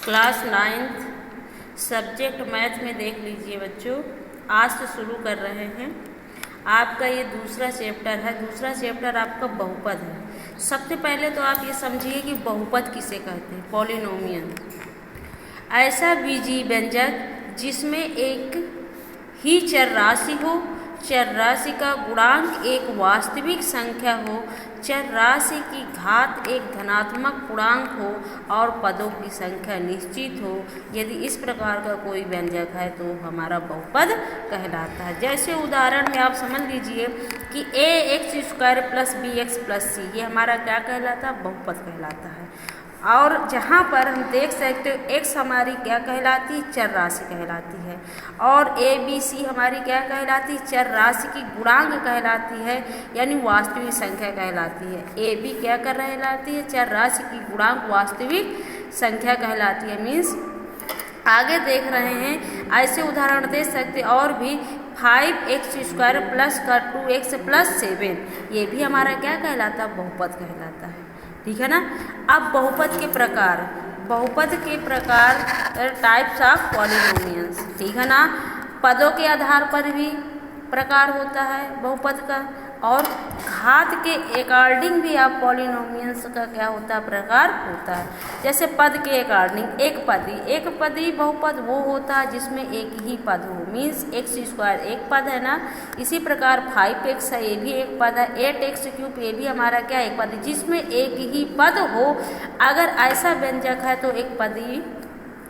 Class 9th subject math में देख लीजिए बच्चों, आज से शुरू कर रहे हैं। आपका ये दूसरा चैप्टर है। दूसरा चैप्टर आपका बहुपद है। सबसे पहले तो आप ये समझिए कि बहुपद किसे कहते हैं। पॉलिनोमियल ऐसा बीजीय व्यंजक जिसमें एक ही चर राशि हो, चर राशि का गुणांक एक वास्तविक संख्या हो, चर राशि की घात एक धनात्मक पूर्णांक हो और पदों की संख्या निश्चित हो। यदि इस प्रकार का कोई व्यंजक है तो हमारा बहुपद कहलाता है। जैसे उदाहरण में आप समझ लीजिए कि ax² plus bx plus c, ये हमारा क्या कहलाता है? बहुपद कहलाता है। और जहाँ पर हम देख सकते हो x हमारी क्या कहलाती है? चर राशि कहलाती है। और a b c हमारी क्या कहलाती है? चर राशि की गुणांक कहलाती है, यानी वास्तविक संख्या कहलाती है। a b क्या कहलाती है? चर राशि की गुणांक वास्तविक संख्या कहलाती है। मीन्स आगे देख रहे हैं, ऐसे उदाहरण दे सकते और भी 5x² प्लस का 2x प्लस 7, ये भी हमारा क्या कहलाता है? बहुपद कहलाता है। ठीक है ना। अब बहुपद के प्रकार टाइप्स ऑफ पॉलिनोमियल्स, ठीक है ना। पदों के आधार पर भी प्रकार होता है बहुपद का, और घात के अकॉर्डिंग भी आप पॉलिनोमियल्स का क्या होता है? प्रकार होता है। जैसे पद के अकॉर्डिंग एक पदी बहुपद वो होता है जिसमें एक ही पद हो। मीन्स x² एक पद है ना। इसी प्रकार 5x है, ये भी एक पद है। 8x³ ये भी हमारा क्या एक पद है जिसमें एक ही पद हो। अगर ऐसा व्यंजक है तो एक पदी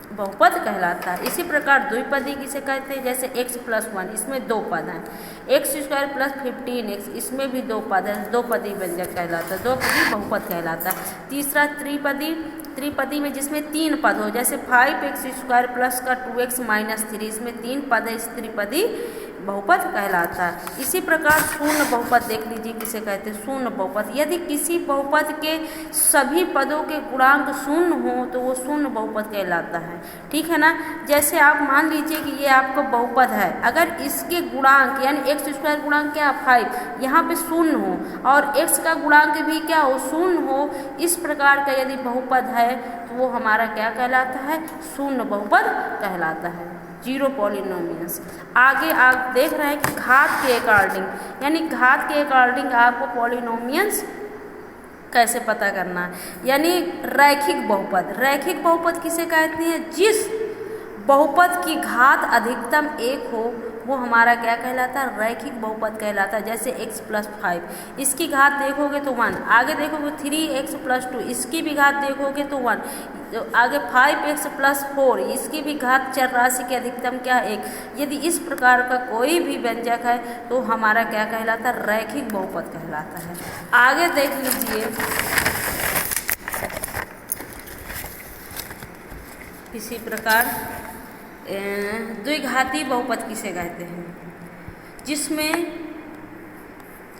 बहुपद कहलाता है। इसी प्रकार द्विपदी किसे कहते हैं? जैसे x + 1, इसमें दो पद हैं। x² प्लस 15x, इसमें भी दो पद हैं। दो पदी व्यंजक कहलाता है, दो पदी बहुपद कहलाता है। तीसरा त्रिपदी में जिसमें तीन पद हो, जैसे 5x² प्लस का 2x माइनस 3, इसमें तीन पद है, इस त्रिपदी बहुपद कहलाता है। इसी प्रकार शून्य बहुपद देख लीजिए किसे कहते हैं? शून्य बहुपद। यदि किसी बहुपद के सभी पदों के गुणांक शून्य हो तो वो शून्य बहुपद कहलाता है। ठीक है ना। जैसे आप मान लीजिए कि ये आपका बहुपद है, अगर इसके गुणांक यानी x² गुणांक क्या 5 यहाँ पे शून्य हो और x का गुणांक भी क्या हो? शून्य हो। इस प्रकार का यदि बहुपद है तो वो हमारा क्या कहलाता है? शून्य बहुपद कहलाता है। Zero polynomials. आगे आप देख रहे हैं कि घात के अकॉर्डिंग, यानी घात के अकॉर्डिंग आपको पॉलिनोमियल्स कैसे पता करना है। यानी रैखिक बहुपद किसे कहते हैं? जिस बहुपद की घात अधिकतम 1 हो वो हमारा क्या कहलाता है? रैखिक बहुपद कहलाता है। जैसे x + 5, इसकी घात देखोगे तो 1, आगे देखोगे 3x + 2, इसकी भी घात देखोगे तो 1, तो आगे 5x + 4, इसकी भी घात चर राशि की अधिकतम क्या 1। यदि इस प्रकार का कोई भी व्यंजक है तो हमारा क्या कहलाता है? रैखिक बहुपद कहलाता है। आगे देख लीजिए, इसी प्रकार द्विघाती बहुपद किसे कहते हैं? जिसमें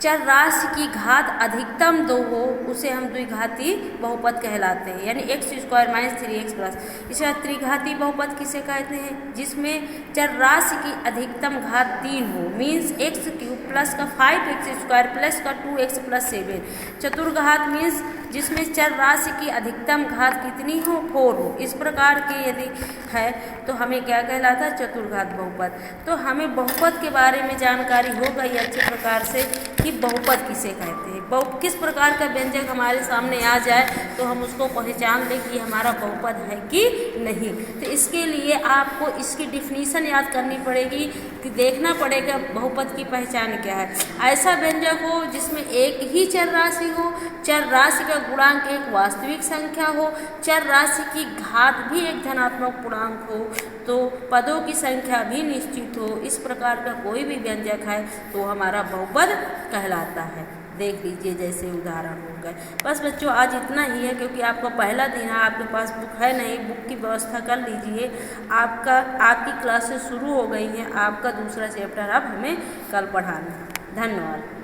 चर राशि की घात अधिकतम 2 हो उसे हम द्विघाती बहुपद कहलाते हैं। यानी x² - 3x प्लस। इसे त्रिघाती बहुपद किसे कहते हैं? जिसमें चर राशि की अधिकतम घात 3 हो। मीन्स x³ प्लस का 5x² प्लस का 2x प्लस 7। चतुर्घात मीन्स जिसमें चर राशि की अधिकतम घात कितनी हो? 4 हो। इस प्रकार के यदि है तो हमें क्या कहलाता है? चतुर्घात बहुपद। तो हमें बहुपद के बारे में जानकारी हो गई अच्छे प्रकार से कि बहुपद किसे कहते हैं। किस प्रकार का व्यंजक हमारे सामने आ जाए तो हम उसको पहचान लें कि हमारा बहुपद है कि नहीं। तो इसके लिए आपको इसकी डिफिनीशन याद करनी पड़ेगी कि देखना पड़ेगा बहुपद की पहचान क्या है। ऐसा व्यंजक हो जिसमें एक ही चर राशि हो, चर राशि का गुणांक एक वास्तविक संख्या हो, चर राशि की घात भी एक धनात्मक पूर्णांक हो, तो पदों की संख्या भी निश्चित हो। इस प्रकार का कोई भी व्यंजक है तो हमारा बहुपद कहलाता है। देख लीजिए जैसे उदाहरण हो गए। बस बच्चों आज इतना ही है, क्योंकि आपका पहला दिन है, आपके पास बुक है नहीं, बुक की व्यवस्था कर लीजिए। आपकी क्लासेस शुरू हो गई हैं, आपका दूसरा चैप्टर अब हमें कल पढ़ाना है। धन्यवाद।